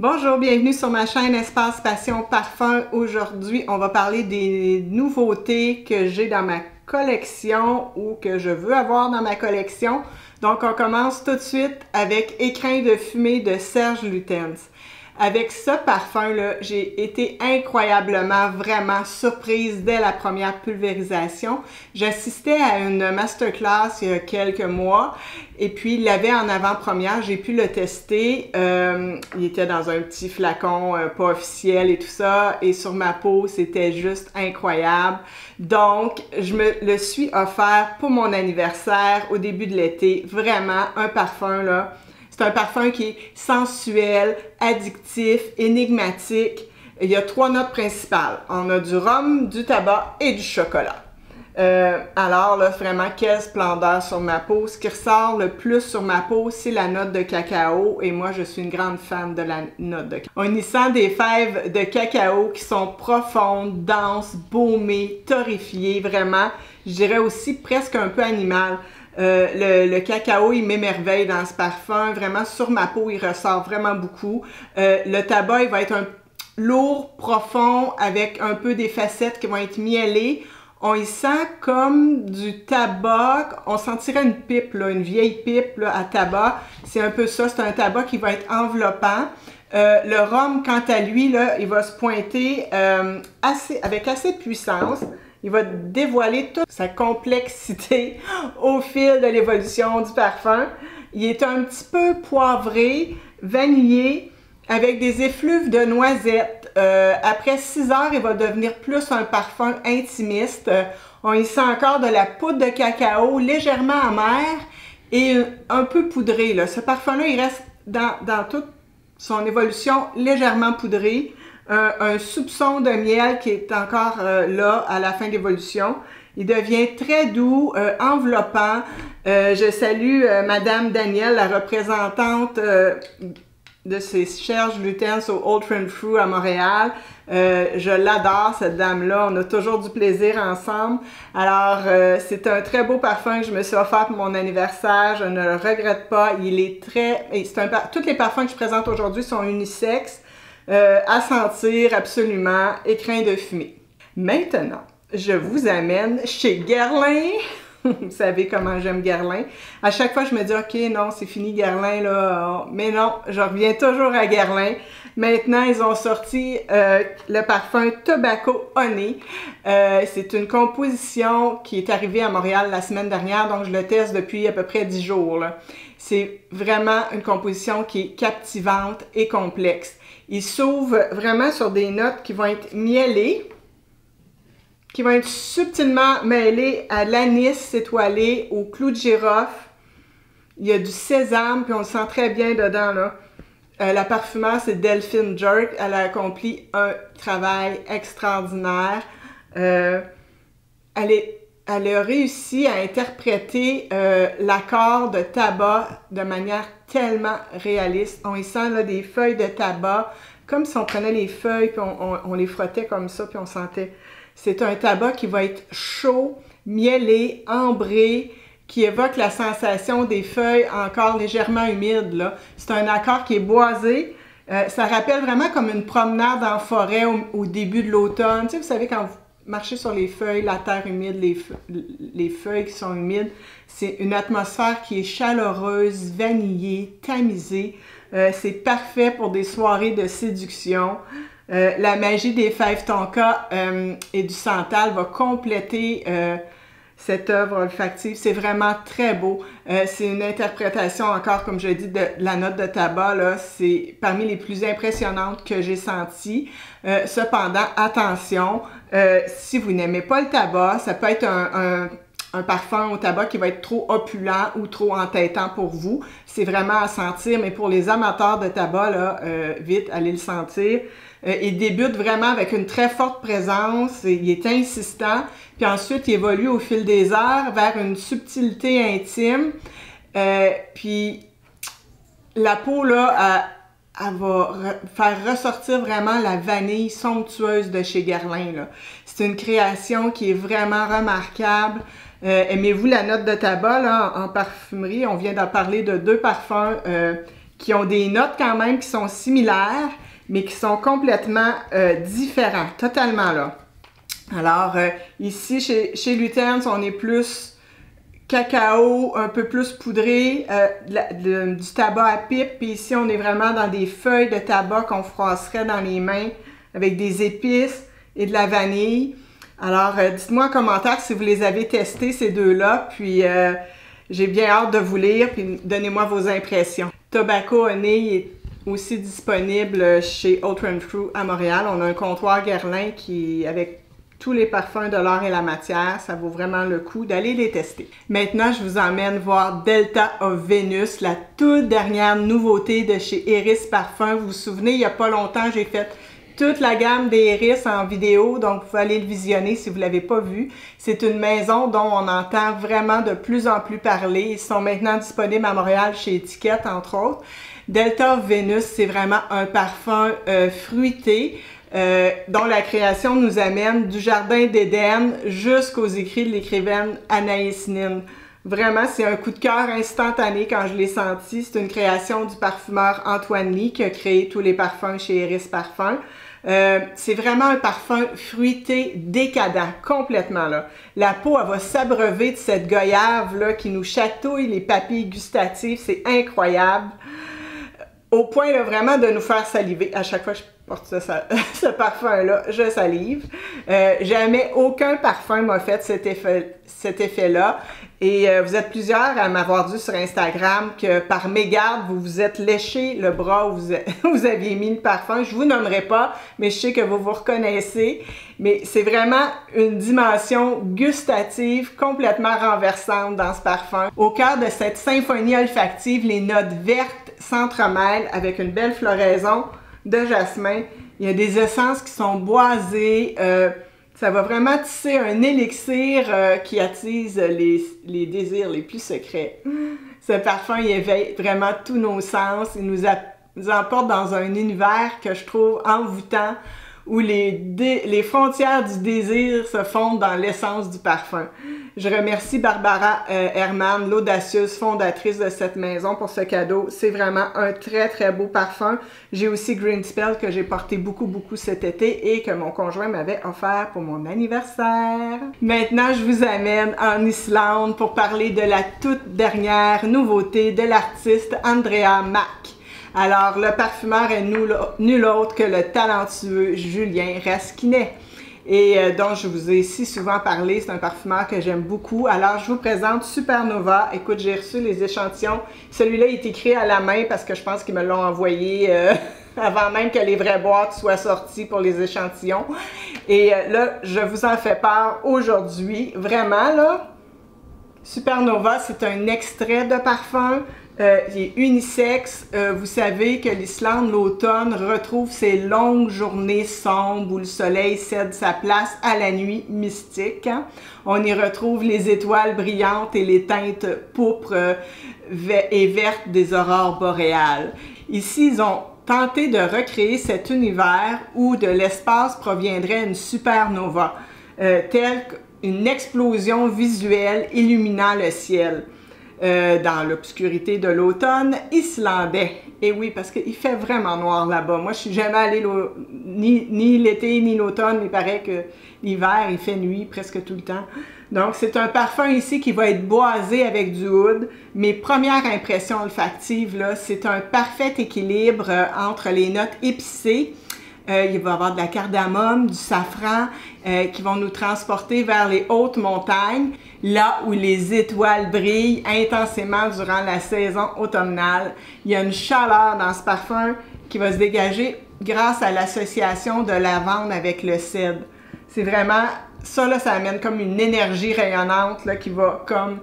Bonjour, bienvenue sur ma chaîne Espace Passion Parfum. Aujourd'hui, on va parler des nouveautés que j'ai dans ma collection ou que je veux avoir dans ma collection. Donc, on commence tout de suite avec Écrin de fumée de Serge Lutens. Avec ce parfum-là, j'ai été incroyablement, vraiment surprise dès la première pulvérisation. J'assistais à une masterclass il y a quelques mois et puis il l'avait en avant-première. J'ai pu le tester. Il était dans un petit flacon pas officiel et tout ça. Et sur ma peau, c'était juste incroyable. Donc, je me le suis offert pour mon anniversaire au début de l'été. Vraiment, un parfum là. C'est un parfum qui est sensuel, addictif, énigmatique. Il y a 3 notes principales. On a du rhum, du tabac et du chocolat. Alors là, vraiment, quelle splendeur sur ma peau. Ce qui ressort le plus sur ma peau, c'est la note de cacao. Et moi, je suis une grande fan de la note de cacao. On y sent des fèves de cacao qui sont profondes, denses, baumées, torréfiées, vraiment. Je dirais aussi presque un peu animales. Le cacao, il m'émerveille dans ce parfum. Vraiment, sur ma peau, il ressort vraiment beaucoup. Le tabac, il va être lourd, profond, avec un peu des facettes qui vont être miellées. On y sent comme du tabac. On sentirait une pipe, là, une vieille pipe là, à tabac. C'est un peu ça. C'est un tabac qui va être enveloppant. Le rhum, quant à lui, là, il va se pointer avec assez de puissance. Il va dévoiler toute sa complexité au fil de l'évolution du parfum. Il est un petit peu poivré, vanillé, avec des effluves de noisettes. Après 6 heures, il va devenir plus un parfum intimiste. On y sent encore de la poudre de cacao, légèrement amère et un peu poudré. Là. Ce parfum-là, il reste dans toute son évolution légèrement poudré. Un soupçon de miel qui est encore là à la fin de l'évolution. Il devient très doux, enveloppant. Je salue Madame Danielle, la représentante de ces Serge Lutens au Old Renfrew à Montréal. Je l'adore, cette dame-là. On a toujours du plaisir ensemble. Alors, c'est un très beau parfum que je me suis offert pour mon anniversaire. Je ne le regrette pas. Il est très... Tous les parfums que je présente aujourd'hui sont unisexes. À sentir absolument, Écrin de fumée. Maintenant, je vous amène chez Guerlain. Vous savez comment j'aime Guerlain. À chaque fois, je me dis, OK, non, c'est fini Guerlain, là. Mais non, je reviens toujours à Guerlain. Maintenant, ils ont sorti le parfum Tobacco Honey. C'est une composition qui est arrivée à Montréal la semaine dernière, donc je le teste depuis à peu près 10 jours. C'est vraiment une composition qui est captivante et complexe. Il s'ouvre vraiment sur des notes qui vont être miellées, qui vont être subtilement mêlées à l'anis étoilé, au clou de girofle. Il y a du sésame, puis on le sent très bien dedans, là. La parfumeur, c'est Delphine Jerk. Elle a accompli un travail extraordinaire. Elle a réussi à interpréter l'accord de tabac de manière tellement réaliste. On y sent là, des feuilles de tabac, comme si on prenait les feuilles puis on les frottait comme ça, puis on sentait. C'est un tabac qui va être chaud, miellé, ambré, qui évoque la sensation des feuilles encore légèrement humides. C'est un accord qui est boisé. Ça rappelle vraiment comme une promenade en forêt au début de l'automne. Tu sais, vous savez, quand vous marchez sur les feuilles, la terre humide, les feuilles qui sont humides, c'est une atmosphère qui est chaleureuse, vanillée, tamisée. C'est parfait pour des soirées de séduction. La magie des fèves tonka et du santal va compléter cette œuvre olfactive. C'est vraiment très beau. C'est une interprétation encore, comme je dis, de la note de tabac. C'est parmi les plus impressionnantes que j'ai senties. Cependant, attention, si vous n'aimez pas le tabac, ça peut être un parfum au tabac qui va être trop opulent ou trop entêtant pour vous. C'est vraiment à sentir, mais pour les amateurs de tabac, là, vite, allez le sentir. Il débute vraiment avec une très forte présence, il est insistant, puis ensuite il évolue au fil des heures vers une subtilité intime, puis la peau là, elle va faire ressortir vraiment la vanille somptueuse de chez Guerlain. C'est une création qui est vraiment remarquable. Aimez-vous la note de tabac là, en parfumerie? On vient d'en parler de 2 parfums qui ont des notes quand même qui sont similaires, mais qui sont complètement différents, totalement là. Alors, ici, chez Luten's, on est plus cacao, un peu plus poudré, du tabac à pipe, puis ici, on est vraiment dans des feuilles de tabac qu'on froisserait dans les mains avec des épices et de la vanille. Alors, dites-moi en commentaire si vous les avez testés, ces deux-là, puis j'ai bien hâte de vous lire, puis donnez-moi vos impressions. Tobacco Honey est aussi disponible chez Autre & True à Montréal. On a un comptoir Guerlain qui, avec tous les parfums de l'art et la matière, ça vaut vraiment le coup d'aller les tester. Maintenant, je vous emmène voir Delta of Venus, la toute dernière nouveauté de chez Eris Parfums. Vous vous souvenez, il n'y a pas longtemps, j'ai fait toute la gamme des Eris en vidéo, donc vous pouvez aller le visionner si vous ne l'avez pas vu. C'est une maison dont on entend vraiment de plus en plus parler. Ils sont maintenant disponibles à Montréal chez Étiquette, entre autres. Delta of Venus, c'est vraiment un parfum fruité, dont la création nous amène du Jardin d'Éden jusqu'aux écrits de l'écrivaine Anaïs Nin. Vraiment, c'est un coup de cœur instantané quand je l'ai senti. C'est une création du parfumeur Antoine Lee qui a créé tous les parfums chez Eris Parfums. C'est vraiment un parfum fruité décadent, complètement là. La peau, elle va s'abreuver de cette goyave là qui nous chatouille les papilles gustatives, c'est incroyable. Au point là, vraiment de nous faire saliver. À chaque fois que je porte ce parfum-là, je salive. Jamais aucun parfum m'a fait cet effet-là. Et vous êtes plusieurs à m'avoir dit sur Instagram que par mégarde, vous vous êtes léché le bras où vous aviez mis le parfum. Je vous nommerai pas, mais je sais que vous vous reconnaissez. Mais c'est vraiment une dimension gustative complètement renversante dans ce parfum. Au cœur de cette symphonie olfactive, les notes vertes s'entremêlent avec une belle floraison de jasmin. Il y a des essences qui sont boisées. Ça va vraiment tisser un élixir qui attise les désirs les plus secrets. Ce parfum, il éveille vraiment tous nos sens. Il nous emporte dans un univers que je trouve envoûtant, où les frontières du désir se fondent dans l'essence du parfum. Je remercie Barbara Herman, l'audacieuse fondatrice de cette maison, pour ce cadeau. C'est vraiment un très, très beau parfum. J'ai aussi Green Spell que j'ai porté beaucoup cet été et que mon conjoint m'avait offert pour mon anniversaire. Maintenant, je vous amène en Islande pour parler de la toute dernière nouveauté de l'artiste Andrea Mack. Alors, le parfumeur est nul autre que le talentueux Julien Raskinet, et dont je vous ai si souvent parlé. C'est un parfumeur que j'aime beaucoup. Alors, je vous présente Supernova. Écoute, j'ai reçu les échantillons. Celui-là, il est écrit à la main parce que je pense qu'ils me l'ont envoyé avant même que les vraies boîtes soient sorties pour les échantillons. Et là, je vous en fais part aujourd'hui. Vraiment, là, Supernova, c'est un extrait de parfum. Il est unisexe. Vous savez que l'Islande, l'automne, retrouve ses longues journées sombres où le soleil cède sa place à la nuit mystique. Hein? On y retrouve les étoiles brillantes et les teintes pourpres et vertes des aurores boréales. Ici, ils ont tenté de recréer cet univers où de l'espace proviendrait une supernova, telle qu'une explosion visuelle illuminant le ciel. Dans l'obscurité de l'automne islandais. Et oui, parce qu'il fait vraiment noir là-bas. Moi, je suis jamais allée ni l'été ni l'automne. Il paraît que l'hiver, il fait nuit presque tout le temps. Donc, c'est un parfum ici qui va être boisé avec du oud. Mes premières impressions olfactives, là, c'est un parfait équilibre entre les notes épicées. Il va y avoir de la cardamome, du safran qui vont nous transporter vers les hautes montagnes, là où les étoiles brillent intensément durant la saison automnale. Il y a une chaleur dans ce parfum qui va se dégager grâce à l'association de lavande avec le cèdre. C'est vraiment, ça là, ça amène comme une énergie rayonnante là, qui va comme...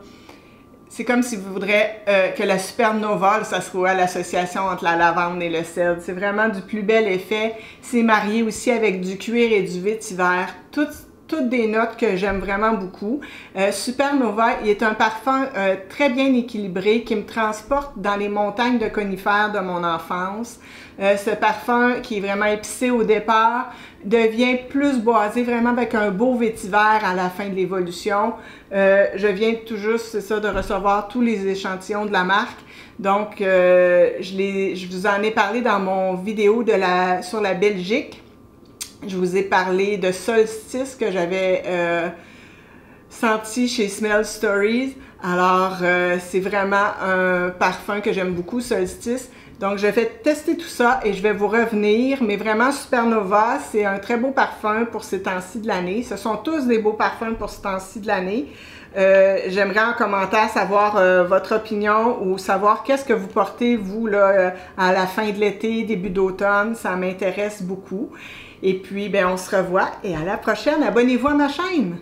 C'est comme si vous voudrez que la supernova, ça soit l'association entre la lavande et le cèdre. C'est vraiment du plus bel effet. C'est marié aussi avec du cuir et du vétiver. toutes des notes que j'aime vraiment beaucoup. Supernova, il est un parfum très bien équilibré qui me transporte dans les montagnes de conifères de mon enfance. Ce parfum qui est vraiment épicé au départ devient plus boisé, vraiment avec un beau vétiver à la fin de l'évolution. Je viens tout juste, c'est ça, de recevoir tous les échantillons de la marque. Donc, je vous en ai parlé dans mon vidéo sur la Belgique. Je vous ai parlé de Solstice que j'avais senti chez Smell Stories. Alors, c'est vraiment un parfum que j'aime beaucoup, Solstice. Donc, je vais tester tout ça et je vais vous revenir. Mais vraiment, Supernova, c'est un très beau parfum pour ces temps-ci de l'année. Ce sont tous des beaux parfums pour ces temps-ci de l'année. J'aimerais en commentaire savoir votre opinion ou savoir qu'est-ce que vous portez, vous, là, à la fin de l'été, début d'automne. Ça m'intéresse beaucoup. Et puis, ben, on se revoit et à la prochaine. Abonnez-vous à ma chaîne!